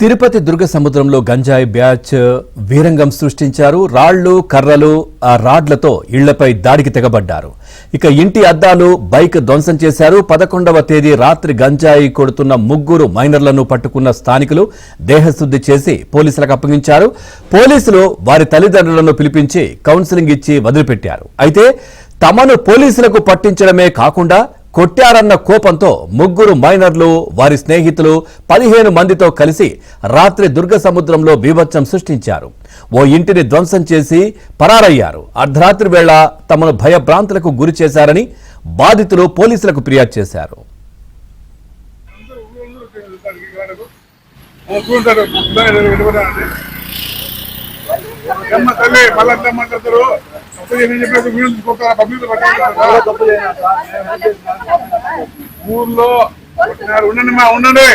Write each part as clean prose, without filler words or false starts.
తిరుపతి దుర్గ సముద్రంలో గంజాయి బ్యాచ్ వీరంగం సృష్టించారు. రాళ్లు కర్రలు ఆ రాడ్లతో ఇళ్లపై దాడికి తెగబడ్డారు. ఇక ఇంటి అద్దాలు బైక్ ధ్వంసం చేశారు. 11వ తేదీ రాత్రి గంజాయి కొడుతున్న 3 మైనర్లను పట్టుకున్న స్థానికులు దేహశుద్ధి చేసి పోలీసులకు అప్పగించారు. పోలీసులు వారి తల్లిదండ్రులను పిలిపించి కౌన్సిలింగ్ ఇచ్చి వదిలిపెట్టారు. అయితే తమను పోలీసులకు పట్టించడమే కాకుండా కొట్టారన్న కోపంతో 3 మైనర్లు వారి స్నేహితులు 15 మందితో కలిసి రాత్రి దుర్గ సముద్రంలో బీభత్సం సృష్టించారు. ఓ ఇంటిని ధ్వంసం చేసి పరారయ్యారు. అర్ధరాత్రి వేళ తమను భయభ్రాంతులకు గురి చేశారని బాధితులు పోలీసులకు ఫిర్యాదు చేశారు. ఊర్లో ఉండండి మా ఉండండి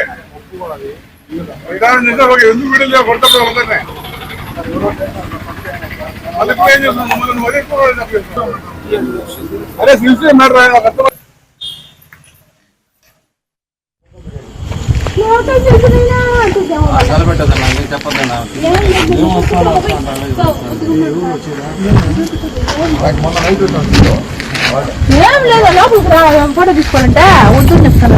ఎందుకు వీడియో కొడతా ఉందండి అరే సిల్సీ మ్యాటర్ ఏం లేదా లోపలికి ఫోటో తీసుకోవాలంటే వద్దు చెప్తాను.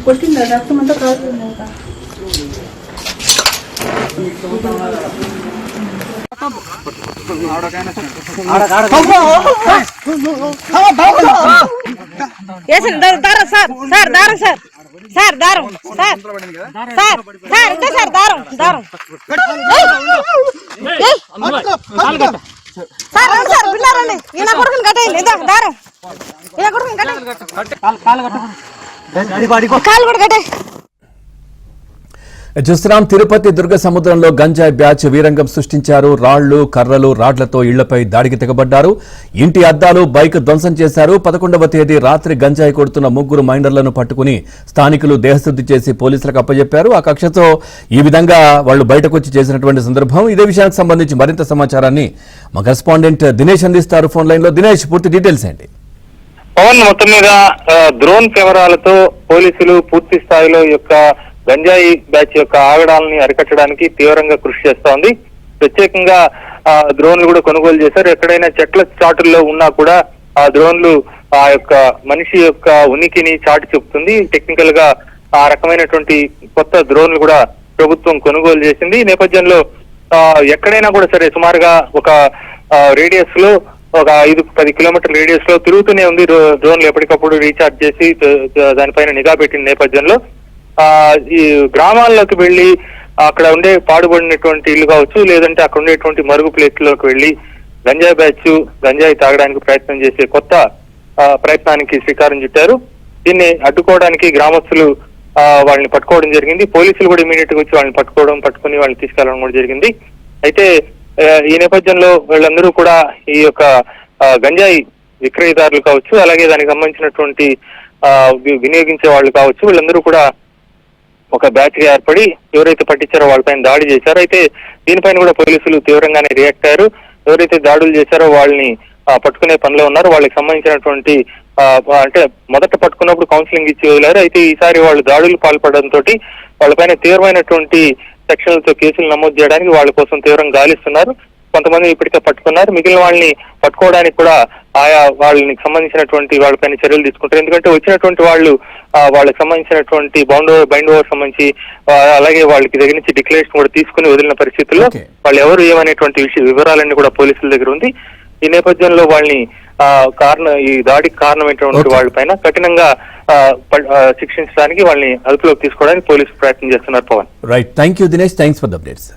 కొట్టిందా రక్తం అంతా కావుతుంది. చూస్తున్నాం. తిరుపతి దుర్గ సముద్రంలో గంజాయి బ్యాచ్ వీరంగం సృష్టించారు. రాళ్లు కర్రలు రాడ్లతో ఇళ్లపై దాడికి తెగబడ్డారు. ఇంటి అద్దాలు బైక్ ధ్వంసం చేశారు. 11వ తేదీ రాత్రి గంజాయి కొడుతున్న 3 మైనర్లను పట్టుకుని స్థానికులు దేహశుద్ధి చేసి పోలీసులకు అప్పజెప్పారు. ఆ కక్షతో ఈ విధంగా వాళ్ళు బయటకొచ్చి చేసినటువంటి సందర్భం. ఇదే విషయానికి సంబంధించి మరింత సమాచారాన్ని మా కరెస్పాండెంట్ దినేష్ అందిస్తారు ఫోన్ లైన్ లో. దినేష్, పూర్తి డీటెయిల్స్ ఏంటి? పవన్, మొత్తం మీద డ్రోన్ కెమెరాలతో పోలీసులు పూర్తి స్థాయిలో యొక్క గంజాయి బ్యాచ్ యొక్క ఆగడాలని అరికట్టడానికి తీవ్రంగా కృషి చేస్తోంది. ప్రత్యేకంగా డ్రోన్లు కూడా కొనుగోలు చేశారు. ఎక్కడైనా చెట్ల చాటుల్లో ఉన్నా కూడా ఆ డ్రోన్లు ఆ యొక్క మనిషి యొక్క ఉనికిని చాటి చెప్తుంది. టెక్నికల్ గా ఆ రకమైనటువంటి కొత్త డ్రోన్లు కూడా ప్రభుత్వం కొనుగోలు చేసింది. ఈ నేపథ్యంలో ఎక్కడైనా కూడా సరే సుమారుగా ఒక రేడియస్ లో ఒక 5-10 కిలోమీటర్ల రేడియస్ లో తిరుగుతూనే ఉంది. డ్రోన్లు ఎప్పటికప్పుడు రీఛార్జ్ చేసి దానిపైన నిఘా పెట్టిన నేపథ్యంలో ఈ గ్రామాల్లోకి వెళ్లి అక్కడ ఉండే పాడుబడినటువంటి ఇల్లు కావచ్చు, లేదంటే అక్కడ ఉండేటువంటి మరుగు ప్లేస్లోకి వెళ్లి గంజాయి బ్యాచ్ గంజాయి తాగడానికి ప్రయత్నం చేసే కొత్త ప్రయత్నానికి శ్రీకారం చుట్టారు. దీన్ని అడ్డుకోవడానికి గ్రామస్తులు వాళ్ళని పట్టుకోవడం జరిగింది. పోలీసులు కూడా ఇమీడియట్ గా వచ్చి వాళ్ళని పట్టుకుని వాళ్ళని తీసుకెళ్లడం కూడా జరిగింది. అయితే ఈ నేపథ్యంలో వీళ్ళందరూ కూడా ఈ యొక్క గంజాయి విక్రయదారులు కావచ్చు, అలాగే దానికి సంబంధించినటువంటి వినియోగించే వాళ్ళు కావచ్చు, వీళ్ళందరూ కూడా ఒక బ్యాచ్ గా ఏర్పడి ఎవరైతే పట్టించారో వాళ్ళపైన దాడి చేశారో. అయితే దీనిపైన కూడా పోలీసులు తీవ్రంగానే రియాక్ట్ అయ్యారు. ఎవరైతే దాడులు చేశారో వాళ్ళని పట్టుకునే పనిలో ఉన్నారు. వాళ్ళకి సంబంధించినటువంటి అంటే మొదట పట్టుకున్నప్పుడు కౌన్సిలింగ్ ఇచ్చి వదిలారు. అయితే ఈసారి వాళ్ళు దాడులు పాల్పడడంతో వాళ్ళపైన తీవ్రమైనటువంటి సెక్షన్లతో కేసులు నమోదు చేయడానికి వాళ్ళ కోసం తీవ్రంగా గాలిస్తున్నారు. కొంతమంది ఇప్పటికే పట్టుకున్నారు. మిగిలిన వాళ్ళని పట్టుకోవడానికి కూడా ఆయా వాళ్ళకి సంబంధించినటువంటి వాళ్ళపైన చర్యలు తీసుకుంటారు. ఎందుకంటే వచ్చినటువంటి వాళ్ళు వాళ్ళకి సంబంధించినటువంటి బైండ్ ఓవర్ సంబంధించి అలాగే వాళ్ళకి దగ్గర నుంచి డిక్లరేషన్ కూడా తీసుకుని వదిలిన పరిస్థితుల్లో వాళ్ళు ఎవరు ఏమనేటువంటి వివరాలన్నీ కూడా పోలీసుల దగ్గర ఉంది. ఈ నేపథ్యంలో వాళ్ళని ఈ దాడికి కారణమైనటువంటి వాళ్ళపైన కఠినంగా శిక్షించడానికి వాళ్ళని అదుపులోకి తీసుకోవడానికి పోలీసులు ప్రయత్నం చేస్తున్నారు. Pawan, right, thank you Dinesh, thanks for the updates.